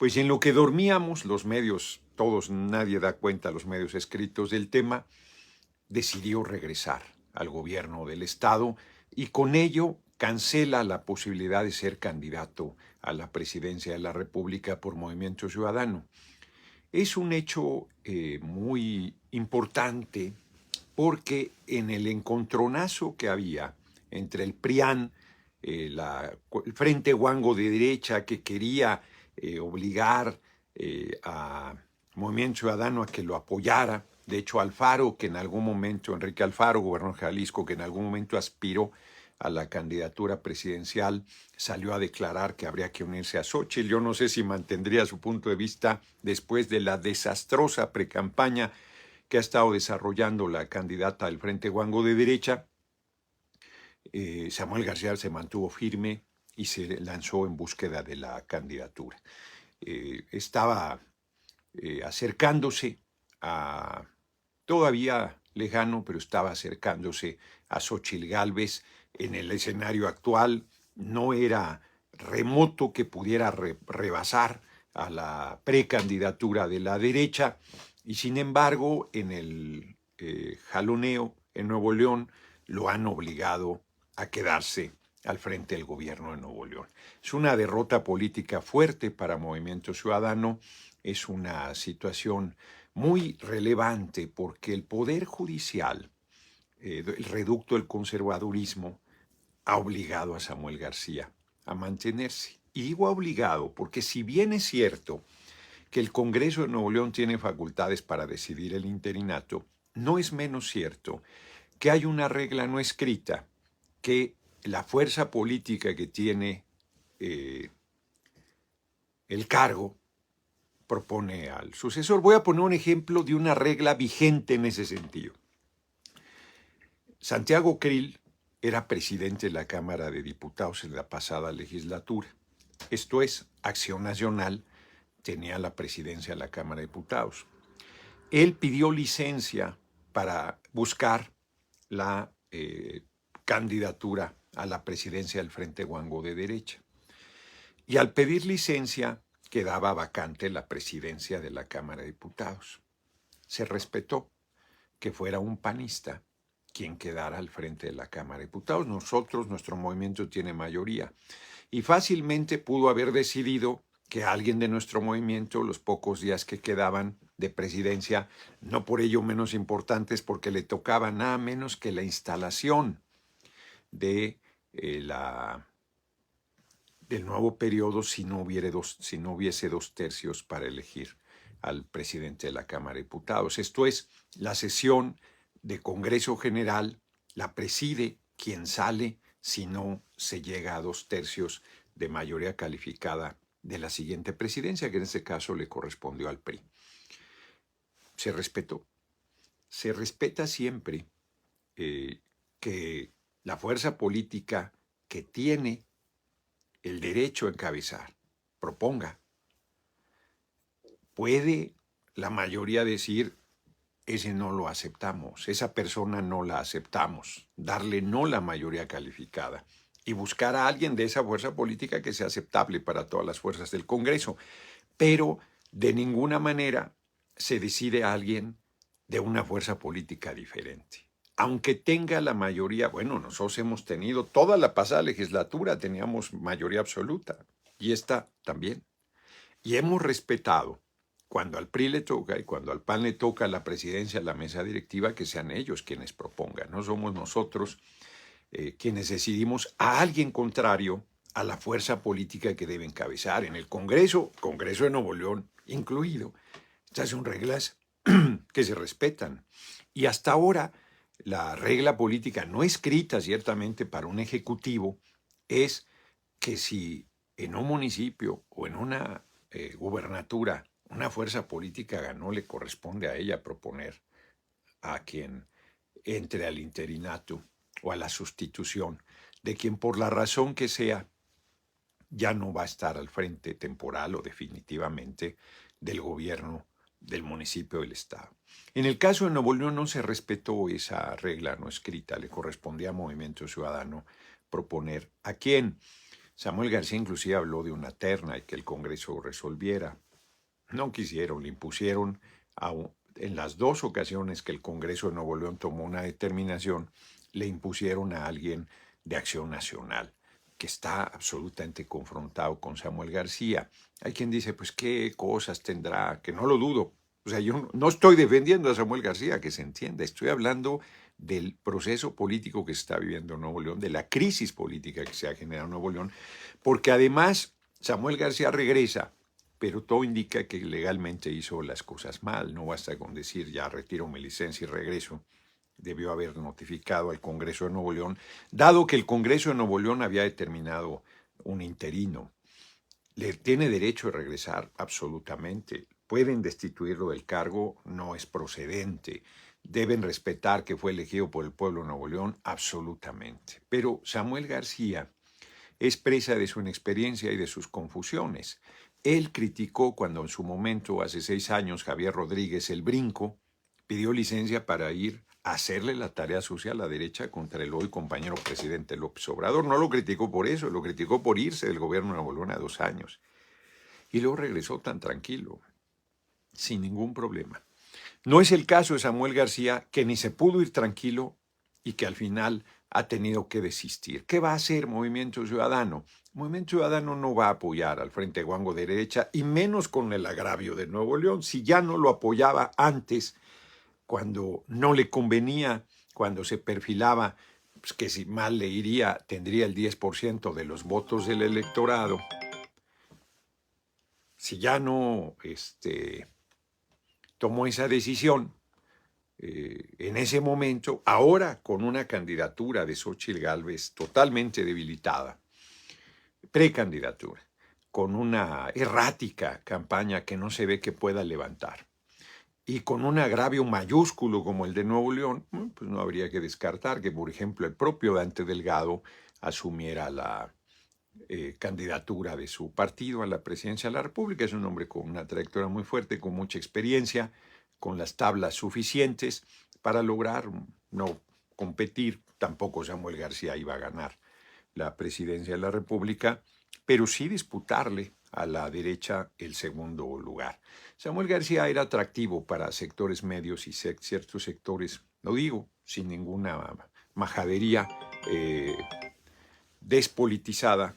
Pues en lo que dormíamos, los medios, todos, nadie da cuenta, los medios escritos del tema, decidió regresar al gobierno del Estado y con ello cancela la posibilidad de ser candidato a la presidencia de la República por Movimiento Ciudadano. Es un hecho muy importante porque en el encontronazo que había entre el PRIAN, el Frente Guango de derecha que quería obligar a Movimiento Ciudadano a que lo apoyara, de hecho Alfaro, que en algún momento, Enrique Alfaro, gobernador de Jalisco, que en algún momento aspiró a la candidatura presidencial, salió a declarar que habría que unirse a Xóchitl. Yo no sé si mantendría su punto de vista después de la desastrosa precampaña que ha estado desarrollando la candidata del Frente Guango de derecha. Samuel García se mantuvo firme y se lanzó en búsqueda de la candidatura. Estaba acercándose a, todavía lejano, pero estaba acercándose a Xóchitl Gálvez en el escenario actual. No era remoto que pudiera rebasar a la precandidatura de la derecha y sin embargo en el jaloneo en Nuevo León lo han obligado a quedarse al frente del gobierno de Nuevo León. Es una derrota política fuerte para Movimiento Ciudadano, es una situación muy relevante porque el Poder Judicial, el reducto del conservadurismo, ha obligado a Samuel García a mantenerse. Y digo obligado porque si bien es cierto que el Congreso de Nuevo León tiene facultades para decidir el interinato, no es menos cierto que hay una regla no escrita que la fuerza política que tiene el cargo propone al sucesor. Voy a poner un ejemplo de una regla vigente en ese sentido. Santiago Krill era presidente de la Cámara de Diputados en la pasada legislatura. Esto es, Acción Nacional tenía la presidencia de la Cámara de Diputados. Él pidió licencia para buscar la candidatura a la presidencia del Frente Guango de derecha. Y al pedir licencia quedaba vacante la presidencia de la Cámara de Diputados. Se respetó que fuera un panista quien quedara al frente de la Cámara de Diputados. Nosotros, nuestro movimiento tiene mayoría. Y fácilmente pudo haber decidido que alguien de nuestro movimiento, los pocos días que quedaban de presidencia, no por ello menos importantes, porque le tocaba nada menos que la instalación de del nuevo periodo si no hubiese 2/3 para elegir al presidente de la Cámara de Diputados. Esto es, la sesión de Congreso General la preside quien sale si no se llega a 2/3 de mayoría calificada de la siguiente presidencia, que en este caso le correspondió al PRI. Se respetó. Se respeta siempre que la fuerza política que tiene el derecho a encabezar proponga. Puede la mayoría decir, ese no lo aceptamos, esa persona no la aceptamos, darle no la mayoría calificada y buscar a alguien de esa fuerza política que sea aceptable para todas las fuerzas del Congreso. Pero de ninguna manera se decide a alguien de una fuerza política diferente. Aunque tenga la mayoría, bueno, nosotros hemos tenido, toda la pasada legislatura teníamos mayoría absoluta y esta también. Y hemos respetado cuando al PRI le toca y cuando al PAN le toca la presidencia, la mesa directiva, que sean ellos quienes propongan. No somos nosotros quienes decidimos a alguien contrario a la fuerza política que debe encabezar. En el Congreso de Nuevo León incluido. Estas son reglas que se respetan. Y hasta ahora, la regla política no escrita ciertamente para un ejecutivo es que si en un municipio o en una gubernatura una fuerza política ganó, le corresponde a ella proponer a quien entre al interinato o a la sustitución de quien por la razón que sea ya no va a estar al frente temporal o definitivamente del gobierno del municipio o del estado. En el caso de Nuevo León no se respetó esa regla no escrita, le correspondía a Movimiento Ciudadano proponer a quién. Samuel García inclusive habló de una terna y que el Congreso resolviera. No quisieron, le impusieron en las dos ocasiones que el Congreso de Nuevo León tomó una determinación, le impusieron a alguien de Acción Nacional, que está absolutamente confrontado con Samuel García. Hay quien dice, pues qué cosas tendrá, que no lo dudo. O sea, yo no estoy defendiendo a Samuel García, que se entienda, estoy hablando del proceso político que se está viviendo en Nuevo León, de la crisis política que se ha generado en Nuevo León, porque además Samuel García regresa, pero todo indica que legalmente hizo las cosas mal. No basta con decir ya retiro mi licencia y regreso. Debió haber notificado al Congreso de Nuevo León, dado que el Congreso de Nuevo León había determinado un interino. Le tiene derecho a regresar absolutamente. Pueden destituirlo del cargo, no es procedente. Deben respetar que fue elegido por el pueblo de Nuevo León, absolutamente. Pero Samuel García es presa de su inexperiencia y de sus confusiones. Él criticó cuando en su momento, hace 6 años, Javier Rodríguez, el Brinco, pidió licencia para ir a hacerle la tarea sucia a la derecha contra el hoy compañero presidente López Obrador. No lo criticó por eso, lo criticó por irse del gobierno de Nuevo León a 2 años. Y luego regresó tan tranquilo, sin ningún problema. No es el caso de Samuel García, que ni se pudo ir tranquilo y que al final ha tenido que desistir. ¿Qué va a hacer Movimiento Ciudadano? Movimiento Ciudadano no va a apoyar al Frente Guango de derecha, y menos con el agravio de Nuevo León. Si ya no lo apoyaba antes, cuando no le convenía, cuando se perfilaba, pues que si mal le iría, tendría el 10% de los votos del electorado. Si ya no tomó esa decisión, en ese momento, ahora con una candidatura de Xóchitl Gálvez totalmente debilitada, precandidatura, con una errática campaña que no se ve que pueda levantar, y con un agravio mayúsculo como el de Nuevo León, pues no habría que descartar que, por ejemplo, el propio Dante Delgado asumiera la candidatura de su partido a la presidencia de la República. Es un hombre con una trayectoria muy fuerte, con mucha experiencia, con las tablas suficientes para lograr no competir. Tampoco Samuel García iba a ganar la presidencia de la República, pero sí disputarle a la derecha el segundo lugar. Samuel García era atractivo para sectores medios y ciertos sectores, lo digo sin ninguna majadería despolitizada,